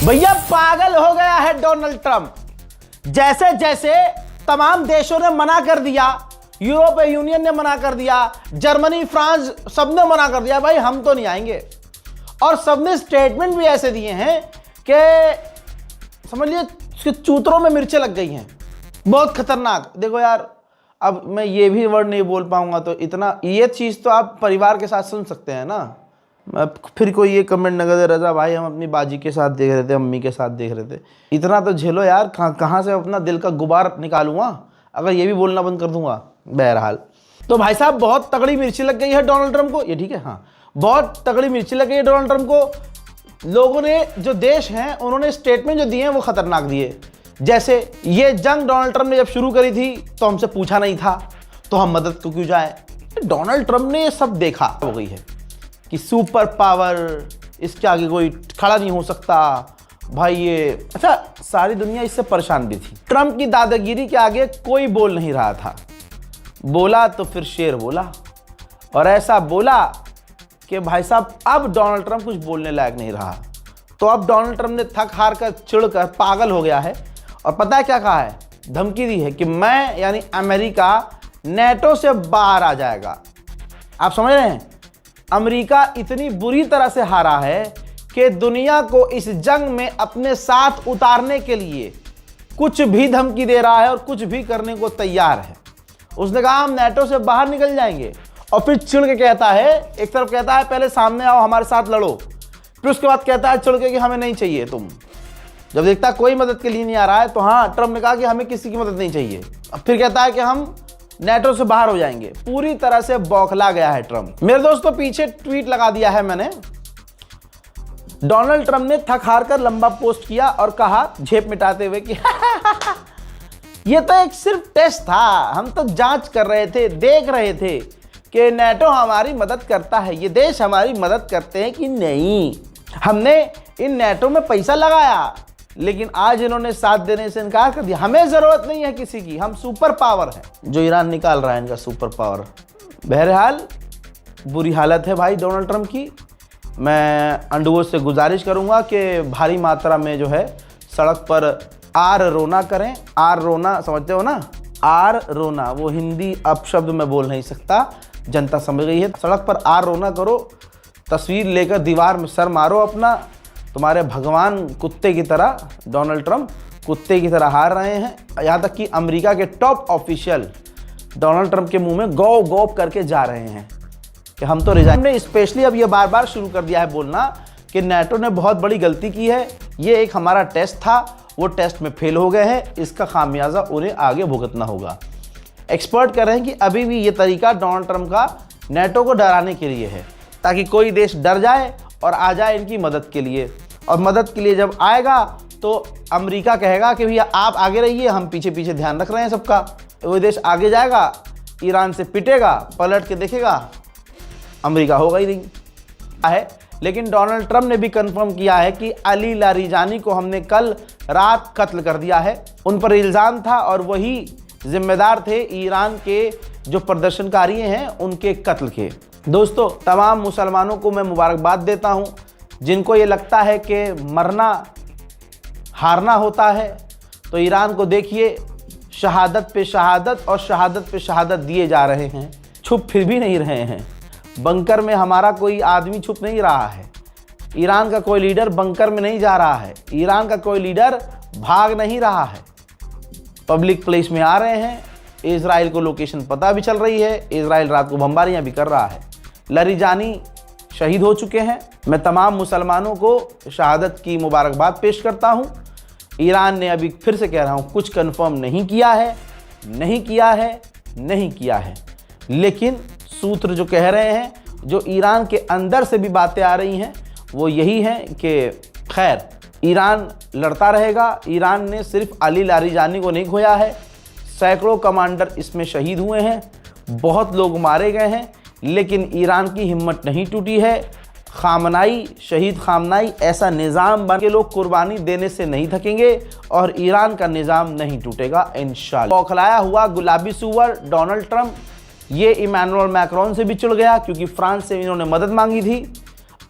भैया पागल हो गया है डोनाल्ड ट्रंप। जैसे जैसे तमाम देशों ने मना कर दिया, यूरोपीय यूनियन ने मना कर दिया, जर्मनी, फ्रांस, सबने मना कर दिया भाई हम तो नहीं आएंगे। और सबने स्टेटमेंट भी ऐसे दिए हैं कि समझ लीजिए चूतरों में मिर्चें लग गई हैं, बहुत खतरनाक। देखो यार, अब मैं ये भी वर्ड नहीं बोल पाऊंगा तो इतना, ये चीज़ तो आप परिवार के साथ सुन सकते हैं ना। फिर कोई ये कमेंट न करे रजा भाई हम अपनी बाजी के साथ देख रहे थे, अम्मी के साथ देख रहे थे, इतना तो झेलो यार। कहाँ से अपना दिल का गुबार निकालूंगा अगर ये भी बोलना बंद कर दूंगा। बहरहाल तो भाई साहब बहुत तगड़ी मिर्ची लग गई है डोनाल्ड ट्रंप को, ये ठीक है, हाँ बहुत तगड़ी मिर्ची लग गई है डोनाल्ड ट्रंप को। लोगों ने, जो देश हैं उन्होंने स्टेटमेंट जो दिए हैं वो खतरनाक दिए। जैसे ये जंग डोनाल्ड ट्रंप ने जब शुरू करी थी तो हमसे पूछा नहीं था, तो हम मदद को क्यों जाए। डोनाल्ड ट्रंप ने ये सब देखा हो गई है कि सुपर पावर, इसके आगे कोई खड़ा नहीं हो सकता भाई ये। अच्छा, सारी दुनिया इससे परेशान भी थी। ट्रंप की दादागिरी के आगे कोई बोल नहीं रहा था। बोला तो फिर शेर बोला, और ऐसा बोला कि भाई साहब अब डोनाल्ड ट्रंप कुछ बोलने लायक नहीं रहा। तो अब डोनाल्ड ट्रंप ने थक हार कर, चिढ़ कर पागल हो गया है, और पता है क्या कहा है, धमकी दी है कि मैं यानी अमेरिका नेटो से बाहर आ जाएगा। आप समझ रहे हैं, अमेरिका इतनी बुरी तरह से हारा है कि दुनिया को इस जंग में अपने साथ उतारने के लिए कुछ भी धमकी दे रहा है और कुछ भी करने को तैयार है। उसने कहा हम नेटो से बाहर निकल जाएंगे, और फिर चिढ़ के कहता है, एक तरफ कहता है पहले सामने आओ हमारे साथ लड़ो, फिर उसके बाद कहता है चिढ़ के कि हमें नहीं चाहिए तुम। जब देखता कोई मदद के लिए नहीं आ रहा है तो हाँ, ट्रंप ने कहा कि हमें किसी की मदद नहीं चाहिए। अब फिर कहता है कि हम नेटो से बाहर हो जाएंगे। पूरी तरह से बौखला गया है ट्रंप। मेरे दोस्तों पीछे ट्वीट लगा दिया है मैंने। डोनाल्ड ट्रंप ने थक हार कर लंबा पोस्ट किया और कहा झेप मिटाते हुए कि ये तो एक सिर्फ टेस्ट था, हम तो जांच कर रहे थे, देख रहे थे कि नेटो हमारी मदद करता है, ये देश हमारी मदद करते हैं कि नहीं। हमने इन नेटो में पैसा लगाया, लेकिन आज इन्होंने साथ देने से इनकार कर दिया। हमें जरूरत नहीं है किसी की, हम सुपर पावर हैं। जो ईरान निकाल रहा है इनका सुपर पावर। बहरहाल बुरी हालत है भाई डोनाल्ड ट्रंप की। मैं अंडरवुड से गुजारिश करूंगा कि भारी मात्रा में जो है सड़क पर आर रोना करें। आर रोना समझते हो ना, आर रोना, वो हिंदी अपशब्द मैं बोल नहीं सकता, जनता समझ गई है। सड़क पर आर रोना करो, तस्वीर लेकर दीवार में सर मारो अपना। तुम्हारे भगवान कुत्ते की तरह, डोनाल्ड ट्रंप कुत्ते की तरह हार रहे हैं। यहाँ तक कि अमेरिका के टॉप ऑफिशियल डोनाल्ड ट्रंप के मुंह में गौ गौप करके जा रहे हैं कि हम तो रिजाइन। हमने स्पेशली अब ये बार बार शुरू कर दिया है बोलना कि नेटो ने बहुत बड़ी गलती की है, ये एक हमारा टेस्ट था, वो टेस्ट में फेल हो गए हैं, इसका खामियाजा उन्हें आगे भुगतना होगा। एक्सपर्ट कह रहे हैं कि अभी भी ये तरीका डोनाल्ड ट्रंप का नेटो को डराने के लिए है, ताकि कोई देश डर जाए और आ जाए इनकी मदद के लिए। और मदद के लिए जब आएगा तो अमेरिका कहेगा कि भैया आप आगे रहिए, हम पीछे पीछे ध्यान रख रहे हैं सबका। वो देश आगे जाएगा, ईरान से पिटेगा, पलट के देखेगा अमेरिका होगा ही नहीं है। लेकिन डोनाल्ड ट्रंप ने भी कंफर्म किया है कि अली लारिजानी को हमने कल रात कत्ल कर दिया है। उन पर इल्ज़ाम था और वही जिम्मेदार थे ईरान के जो प्रदर्शनकारी हैं उनके कत्ल के। दोस्तों, तमाम मुसलमानों को मैं मुबारकबाद देता हूं। जिनको ये लगता है कि मरना हारना होता है, तो ईरान को देखिए, शहादत पे शहादत और शहादत पे शहादत दिए जा रहे हैं, छुप फिर भी नहीं रहे हैं। बंकर में हमारा कोई आदमी छुप नहीं रहा है, ईरान का कोई लीडर बंकर में नहीं जा रहा है, ईरान का कोई लीडर भाग नहीं रहा है, पब्लिक प्लेस में आ रहे हैं। इजराइल को लोकेशन पता भी चल रही है, इजराइल रात को बमबारियां भी कर रहा है। लारिजानी शहीद हो चुके हैं। मैं तमाम मुसलमानों को शहादत की मुबारकबाद पेश करता हूं। ईरान ने अभी फिर से कह रहा हूं कुछ कंफर्म नहीं किया है, नहीं किया है, नहीं किया है, लेकिन सूत्र जो कह रहे हैं, जो ईरान के अंदर से भी बातें आ रही हैं, वो यही है कि खैर ईरान लड़ता रहेगा। ईरान ने सिर्फ अली लारिजानी को नहीं खोया है, सैकड़ों कमांडर इसमें शहीद हुए हैं, बहुत लोग मारे गए हैं, लेकिन ईरान की हिम्मत नहीं टूटी है। खामनाई, शहीद खामनाई ऐसा निज़ाम बन के लोग कुर्बानी देने से नहीं थकेंगे और ईरान का निज़ाम नहीं टूटेगा इंशाल्लाह। बौखलाया हुआ गुलाबी सुअर डोनाल्ड ट्रंप ये इमैनुअल मैक्रोन से भी चिढ़ गया, क्योंकि फ्रांस से इन्होंने मदद मांगी थी।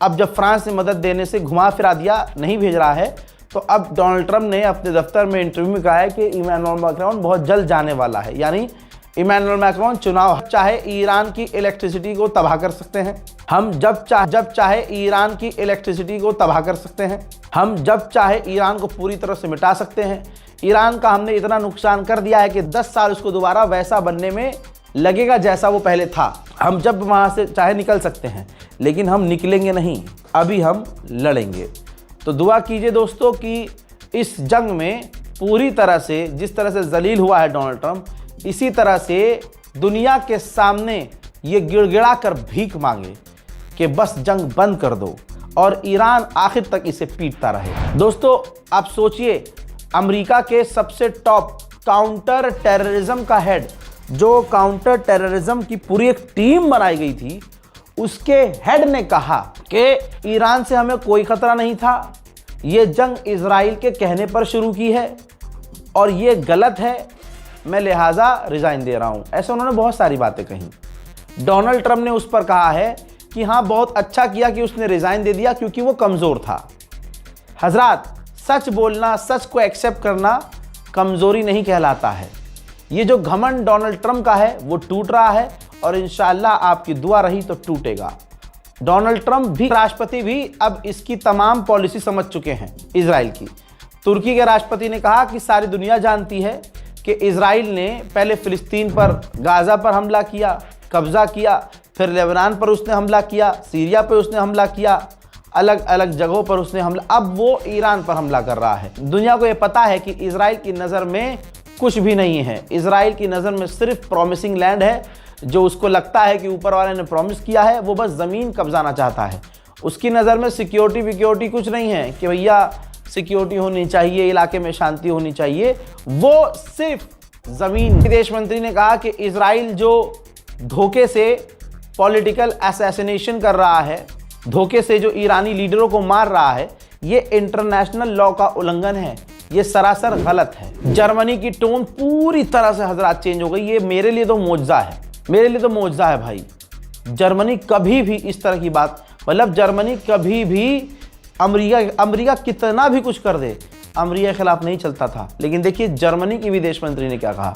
अब जब फ्रांस ने मदद देने से घुमा फिरा दिया, नहीं भेज रहा है, तो अब डोनाल्ड ट्रंप ने अपने दफ्तर में इंटरव्यू में कहा है कि इमैनुअल मैक्रोन बहुत जल्द जाने वाला है। यानी इमैनुअल मैक्रोन चुनाव चाहे ईरान की इलेक्ट्रिसिटी को तबाह कर सकते हैं। हम जब चाहे ईरान की इलेक्ट्रिसिटी को तबाह कर सकते हैं। हम जब चाहे ईरान को पूरी तरह से मिटा सकते हैं। ईरान का हमने इतना नुकसान कर दिया है कि 10 साल उसको दोबारा वैसा बनने में लगेगा जैसा वो पहले था। हम जब वहाँ से चाहे निकल सकते हैं, लेकिन हम निकलेंगे नहीं, अभी हम लड़ेंगे। तो दुआ कीजिए दोस्तों कि इस जंग में पूरी तरह से जिस तरह से जलील हुआ है डोनाल्ड ट्रंप, इसी तरह से दुनिया के सामने ये गिड़गिड़ा कर भीख मांगे कि बस जंग बंद कर दो और ईरान आखिर तक इसे पीटता रहे। दोस्तों आप सोचिए, अमेरिका के सबसे टॉप काउंटर टेररिज्म का हेड, जो काउंटर टेररिज्म की पूरी एक टीम बनाई गई थी, उसके हेड ने कहा कि ईरान से हमें कोई खतरा नहीं था, ये जंग इजराइल के कहने पर शुरू की है और ये गलत है, मैं लिहाजा रिजाइन दे रहा हूं। ऐसे उन्होंने बहुत सारी बातें कही। डोनाल्ड ट्रंप ने उस पर कहा है कि हाँ बहुत अच्छा किया कि उसने रिजाइन दे दिया क्योंकि वो कमजोर था। हजरात, सच बोलना, सच को एक्सेप्ट करना कमजोरी नहीं कहलाता है। ये जो घमंड डोनाल्ड ट्रंप का है वो टूट रहा है और इंशाअल्लाह आपकी दुआ रही तो टूटेगा। डोनाल्ड ट्रंप भी, राष्ट्रपति भी अब इसकी तमाम पॉलिसी समझ चुके हैं इजराइल की। तुर्की के राष्ट्रपति ने कहा कि सारी दुनिया जानती है कि इजराइल ने पहले फिलिस्तीन पर, गाजा पर हमला किया, कब्जा किया, फिर लेबनान पर उसने हमला किया, सीरिया पर उसने हमला किया, अलग अलग जगहों पर उसने हमला, अब वो ईरान पर हमला कर रहा है। दुनिया को ये पता है कि इजराइल की नज़र में कुछ भी नहीं है। इजराइल की नज़र में सिर्फ प्रॉमिसिंग लैंड है, जो उसको लगता है कि ऊपर वाले ने प्रॉमिस किया है, वो बस ज़मीन कब्जाना चाहता है। उसकी नज़र में सिक्योरिटी कुछ नहीं है कि भैया सिक्योरिटी होनी चाहिए, इलाके में शांति होनी चाहिए, वो सिर्फ ज़मीन। विदेश मंत्री ने कहा कि इजराइल जो धोखे से पॉलिटिकल असैसिनेशन कर रहा है, धोखे से जो ईरानी लीडरों को मार रहा है, ये इंटरनेशनल लॉ का उल्लंघन है, ये सरासर गलत है। जर्मनी की टोन पूरी तरह से हजरात चेंज हो गई। ये मेरे लिए तो मौजज़ा है, मेरे लिए तो मौजज़ा है भाई। जर्मनी कभी भी इस तरह की बात, मतलब जर्मनी कभी भी अमेरिका कितना भी कुछ कर दे, अमेरिका के खिलाफ नहीं चलता था। लेकिन देखिए जर्मनी की विदेश मंत्री ने क्या कहा।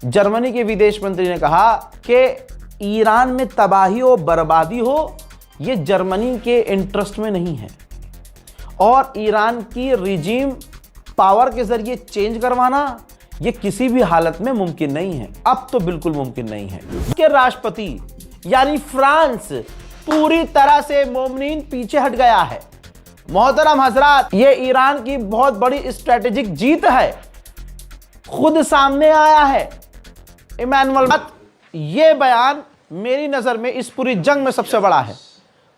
जर्मनी के विदेश मंत्री ने कहा कि ईरान में तबाही हो, बर्बादी हो, ये जर्मनी के इंटरेस्ट में नहीं है और ईरान की रिजीम पावर के जरिए चेंज करवाना ये किसी भी हालत में मुमकिन नहीं है। अब तो बिल्कुल मुमकिन नहीं है। के राष्ट्रपति यानी फ्रांस पूरी तरह से मोमनीन पीछे हट गया है। मोहतरम हजरात, ये ईरान की बहुत बड़ी स्ट्रेटेजिक जीत है, खुद सामने आया है इमैनुअल। ये बयान मेरी नजर में इस पूरी जंग में सबसे बड़ा है,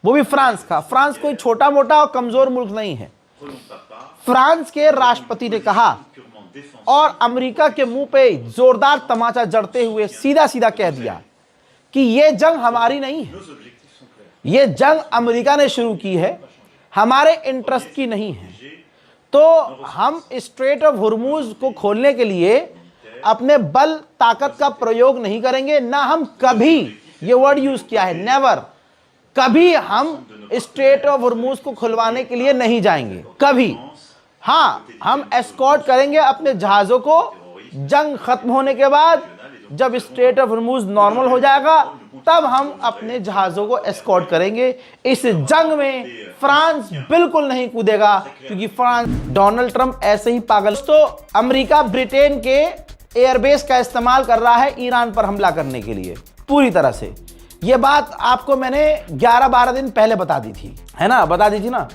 वो भी फ्रांस का। फ्रांस कोई छोटा मोटा और कमजोर मुल्क नहीं है। फ्रांस के राष्ट्रपति ने कहा और अमेरिका के मुंह पे जोरदार तमाचा जड़ते हुए सीधा सीधा कह दिया कि ये जंग हमारी नहीं है, ये जंग अमेरिका ने शुरू की है, हमारे इंटरेस्ट की नहीं है। तो हम स्ट्रेट ऑफ हुर्मुज को खोलने के लिए अपने बल ताकत का प्रयोग नहीं करेंगे, ना हम कभी, ये वर्ड यूज किया है, नेवर, कभी हम स्ट्रेट ऑफ हुर्मुज को खुलवाने के लिए नहीं जाएंगे, कभी। हाँ, हम एस्कॉर्ट करेंगे अपने जहाज़ों को, जंग खत्म होने के बाद जब स्ट्रेट ऑफ हुर्मुज नॉर्मल हो जाएगा तब हम अपने जहाज़ों को एस्कॉर्ट करेंगे। इस जंग में फ्रांस बिल्कुल नहीं कूदेगा क्योंकि फ्रांस, डोनाल्ड ट्रंप ऐसे ही पागल। तो अमेरिका ब्रिटेन के एयरबेस का इस्तेमाल कर रहा है ईरान पर हमला करने के लिए पूरी तरह से। ये बात आपको मैंने 11-12 दिन पहले बता दी थी, है ना, बता दी थी ना।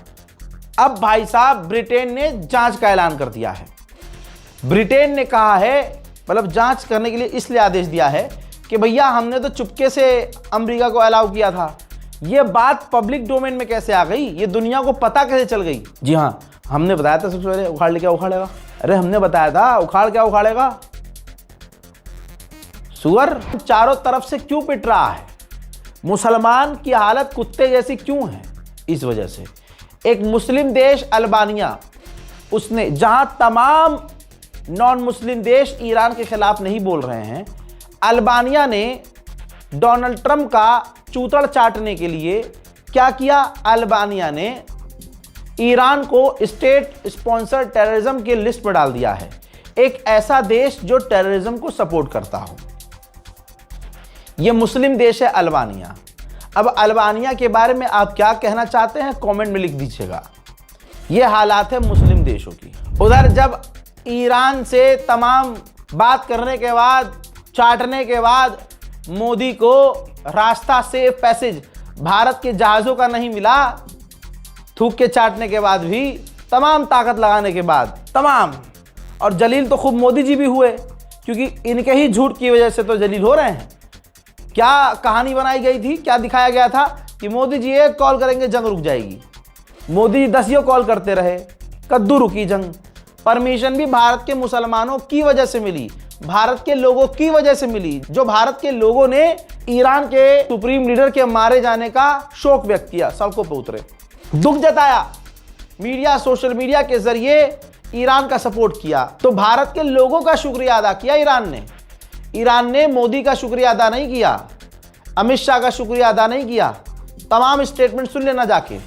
अब भाई साहब ब्रिटेन ने जांच का ऐलान कर दिया है। ब्रिटेन ने कहा है, मतलब जांच करने के लिए इसलिए आदेश दिया है कि भैया हमने तो चुपके से अमेरिका को अलाउ किया था, ये बात पब्लिक डोमेन में कैसे आ गई, ये दुनिया को पता कैसे चल गई। जी हाँ, हमने बताया था सबसे पहले, उखाड़ ले क्या उखाड़ेगा, अरे हमने बताया था उखाड़ क्या उखाड़ेगा, सुअर चारों तरफ से क्यों पिट रहा है, मुसलमान की हालत कुत्ते जैसी क्यों है। इस वजह से एक मुस्लिम देश अल्बानिया, उसने, जहां तमाम नॉन मुस्लिम देश ईरान के खिलाफ नहीं बोल रहे हैं, अल्बानिया ने डोनाल्ड ट्रंप का चूतड़ चाटने के लिए क्या किया, अल्बानिया ने ईरान को स्टेट स्पॉन्सर टेररिज्म की लिस्ट में डाल दिया है, एक ऐसा देश जो टेररिज्म को सपोर्ट करता हो। यह मुस्लिम देश है अल्बानिया। अब अल्बानिया के बारे में आप क्या कहना चाहते हैं कमेंट में लिख दीजिएगा। यह हालात है मुस्लिम देशों की। उधर जब ईरान से तमाम बात करने के बाद, चाटने के बाद मोदी को रास्ता सेफ पैसेज भारत के जहाज़ों का नहीं मिला, थूक के चाटने के बाद भी, तमाम ताकत लगाने के बाद, तमाम, और जलील तो खूब मोदी जी भी हुए, क्योंकि इनके ही झूठ की वजह से तो जलील हो रहे हैं। क्या कहानी बनाई गई थी, क्या दिखाया गया था कि मोदी जी एक कॉल करेंगे जंग रुक जाएगी। मोदी जी 10 कॉल करते रहे, कद्दू रुकी जंग। परमिशन भी भारत के मुसलमानों की वजह से मिली, भारत के लोगों की वजह से मिली, जो भारत के लोगों ने ईरान के सुप्रीम लीडर के मारे जाने का शोक व्यक्त किया, सड़कों पर उतरे, दुख जताया, मीडिया, सोशल मीडिया के जरिए ईरान का सपोर्ट किया। तो भारत के लोगों का शुक्रिया अदा किया ईरान ने मोदी का शुक्रिया अदा नहीं किया, अमित शाह का शुक्रिया अदा नहीं किया। तमाम स्टेटमेंट सुन लेना जाके,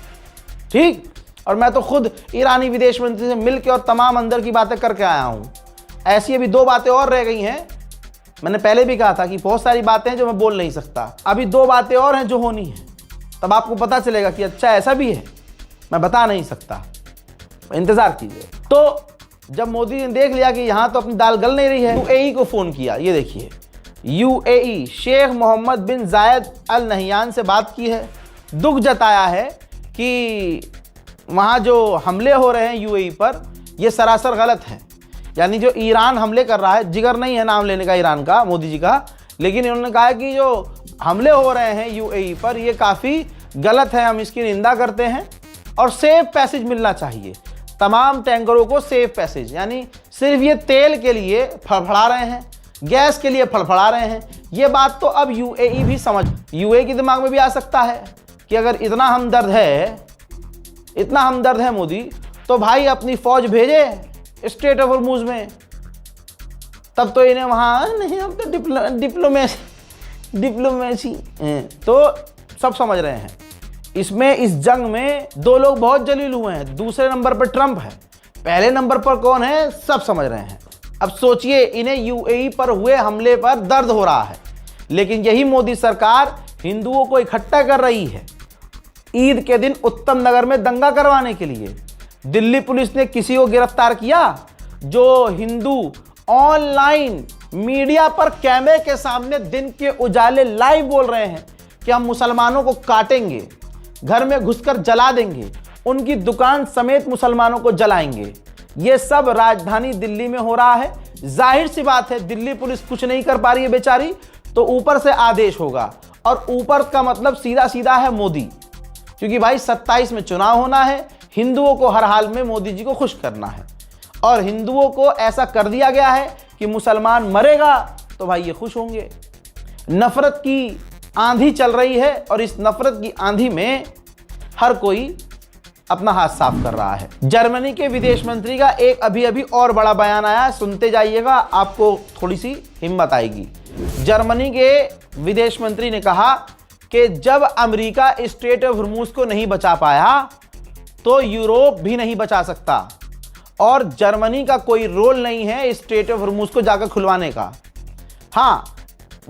ठीक। और मैं तो खुद ईरानी विदेश मंत्री से मिलकर और तमाम अंदर की बातें करके आया हूं। ऐसी अभी 2 बातें और रह गई हैं। मैंने पहले भी कहा था कि बहुत सारी बातें हैं जो मैं बोल नहीं सकता, अभी 2 बातें और हैं जो होनी है, तब आपको पता चलेगा कि अच्छा ऐसा भी है, मैं बता नहीं सकता, इंतजार कीजिए। तो जब मोदी ने देख लिया कि यहां तो अपनी दाल गल नहीं रही है, यूएई को फोन किया। ये देखिए, यूएई शेख मोहम्मद बिन जायद अल नहयान से बात की है, दुख जताया है कि वहां जो हमले हो रहे हैं यूएई पर, ये सरासर गलत है। यानी जो ईरान हमले कर रहा है, जिगर नहीं है नाम लेने का ईरान का, मोदी जी का, लेकिन इन्होंने कहा कि जो हमले हो रहे हैं यूएई पर, ये काफ़ी गलत है, हम इसकी निंदा करते हैं और सेफ पैसेज मिलना चाहिए तमाम टैंकरों को। सेफ पैसेज यानी सिर्फ ये तेल के लिए फड़फड़ा रहे हैं, गैस के लिए फड़फड़ा रहे हैं। ये बात तो अब यूएई भी यूएई के दिमाग में भी आ सकता है कि अगर इतना हमदर्द है मोदी, तो भाई अपनी फौज भेजे स्टेट ऑफ हॉर्मुज में, तब तो इन्हें वहाँ नहीं, हम तो डिप्लोमेसी तो सब समझ रहे हैं। इसमें इस जंग में 2 लोग बहुत जलील हुए हैं। दूसरे नंबर पर ट्रंप है, पहले नंबर पर कौन है सब समझ रहे हैं। अब सोचिए, इन्हें यूएई पर हुए हमले पर दर्द हो रहा है, लेकिन यही मोदी सरकार हिंदुओं को इकट्ठा कर रही है। ईद के दिन उत्तम नगर में दंगा करवाने के लिए दिल्ली पुलिस ने किसी को गिरफ्तार किया जो हिंदू ऑनलाइन मीडिया पर कैमरे के सामने दिन के उजाले लाइव बोल रहे हैं कि हम मुसलमानों को काटेंगे, घर में घुसकर जला देंगे, उनकी दुकान समेत मुसलमानों को जलाएंगे। ये सब राजधानी दिल्ली में हो रहा है। जाहिर सी बात है, दिल्ली पुलिस कुछ नहीं कर पा रही है बेचारी, तो ऊपर से आदेश होगा, और ऊपर का मतलब सीधा सीधा है मोदी, क्योंकि भाई 27 में चुनाव होना है, हिंदुओं को हर हाल में मोदी जी को खुश करना है, और हिंदुओं को ऐसा कर दिया गया है कि मुसलमान मरेगा तो भाई ये खुश होंगे। नफरत की आंधी चल रही है, और इस नफरत की आंधी में हर कोई अपना हाथ साफ कर रहा है। जर्मनी के विदेश मंत्री का एक अभी और बड़ा बयान आया, सुनते जाइएगा, आपको थोड़ी सी हिम्मत आएगी। जर्मनी के विदेश मंत्री ने कहा कि जब अमेरिका स्ट्रेट ऑफ हॉर्मुज को नहीं बचा पाया, तो यूरोप भी नहीं बचा सकता, और जर्मनी का कोई रोल नहीं है स्ट्रेट ऑफ हॉर्मुज को जाकर खुलवाने का। हाँ,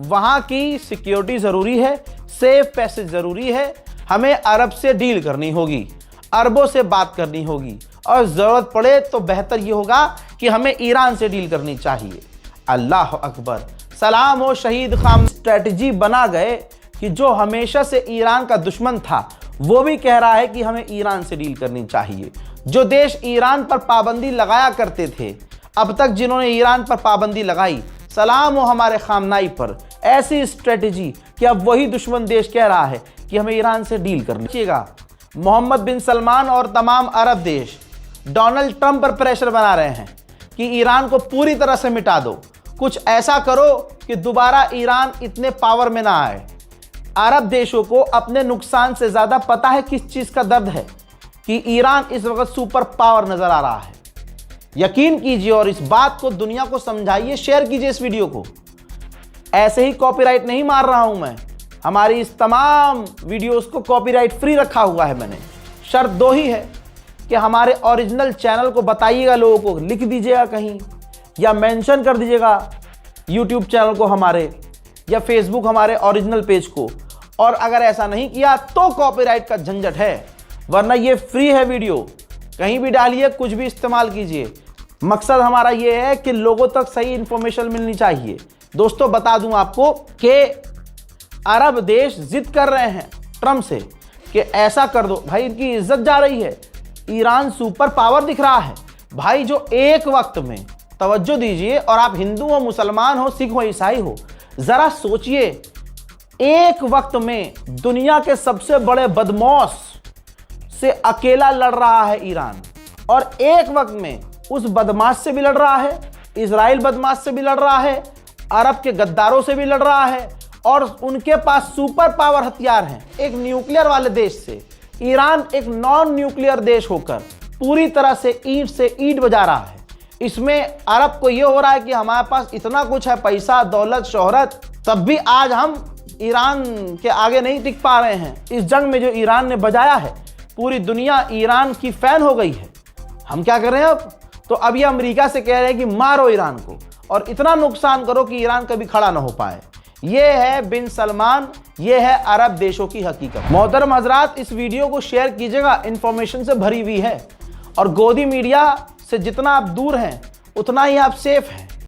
वहां की सिक्योरिटी जरूरी है, सेफ पैसेज जरूरी है, हमें अरब से डील करनी होगी, अरबों से बात करनी होगी, और जरूरत पड़े तो बेहतर ये होगा कि हमें ईरान से डील करनी चाहिए। अल्लाह अकबर, सलाम हो शहीद खाम। स्ट्रेटजी बना गए कि जो हमेशा से ईरान का दुश्मन था, वो भी कह रहा है कि हमें ईरान से डील करनी चाहिए। जो देश ईरान पर पाबंदी लगाया करते थे, अब तक जिन्होंने ईरान पर पाबंदी लगाई, सलाम हो हमारे खामनाई पर। ऐसी स्ट्रेटजी कि अब वही दुश्मन देश कह रहा है कि हमें ईरान से डील करनी चाहिए। मोहम्मद बिन सलमान और तमाम अरब देश डोनाल्ड ट्रंप पर प्रेशर बना रहे हैं कि ईरान को पूरी तरह से मिटा दो, कुछ ऐसा करो कि दोबारा ईरान इतने पावर में ना आए। अरब देशों को अपने नुकसान से ज्यादा पता है किस चीज का दर्द है, कि ईरान इस वक्त सुपर पावर नजर आ रहा है। यकीन कीजिए और इस बात को दुनिया को समझाइए, शेयर कीजिए इस वीडियो को। ऐसे ही कॉपीराइट नहीं मार रहा हूं मैं, हमारी इस तमाम वीडियोस को कॉपीराइट फ्री रखा हुआ है मैंने। शर्त 2 ही है कि हमारे ओरिजिनल चैनल को बताइएगा, लोगों को लिख दीजिएगा कहीं या मेंशन कर दीजिएगा यूट्यूब चैनल को हमारे या फेसबुक हमारे ओरिजिनल पेज को। और अगर ऐसा नहीं किया तो कॉपीराइट का झंझट है, वरना ये फ्री है वीडियो, कहीं भी डालिए, कुछ भी इस्तेमाल कीजिए। मकसद हमारा ये है कि लोगों तक सही इंफॉर्मेशन मिलनी चाहिए। दोस्तों बता दूं आपको कि अरब देश जिद कर रहे हैं ट्रम्प से कि ऐसा कर दो, भाई इनकी इज्जत जा रही है। ईरान सुपर पावर दिख रहा है भाई, जो एक वक्त में, तवज्जो दीजिए, और आप हिंदू हो, मुसलमान हो, सिख हो, ईसाई हो, जरा सोचिए, एक वक्त में दुनिया के सबसे बड़े बदमाश से अकेला लड़ रहा है ईरान, और एक वक्त में उस बदमाश से भी लड़ रहा है, इजराइल बदमाश से भी लड़ रहा है, अरब के गद्दारों से भी लड़ रहा है, और उनके पास सुपर पावर हथियार हैं। एक न्यूक्लियर वाले देश से ईरान एक नॉन न्यूक्लियर देश होकर पूरी तरह से ईंट बजा रहा है। इसमें अरब को यह हो रहा है कि हमारे पास इतना कुछ है, पैसा, दौलत, शोहरत, तब भी आज हम ईरान के आगे नहीं टिक पा रहे हैं। इस जंग में जो ईरान ने बजाया है, पूरी दुनिया ईरान की फैन हो गई है। हम क्या कर रहे हैं अब? तो अब ये अमेरिका से कह रहे हैं कि मारो ईरान को और इतना नुकसान करो कि ईरान कभी खड़ा ना हो पाए। ये है बिन सलमान, ये है अरब देशों की हकीकत। मोहतरम हजरात, इस वीडियो को शेयर कीजिएगा, इंफॉर्मेशन से भरी हुई है, और गोदी मीडिया से जितना आप दूर हैं उतना ही आप सेफ हैं।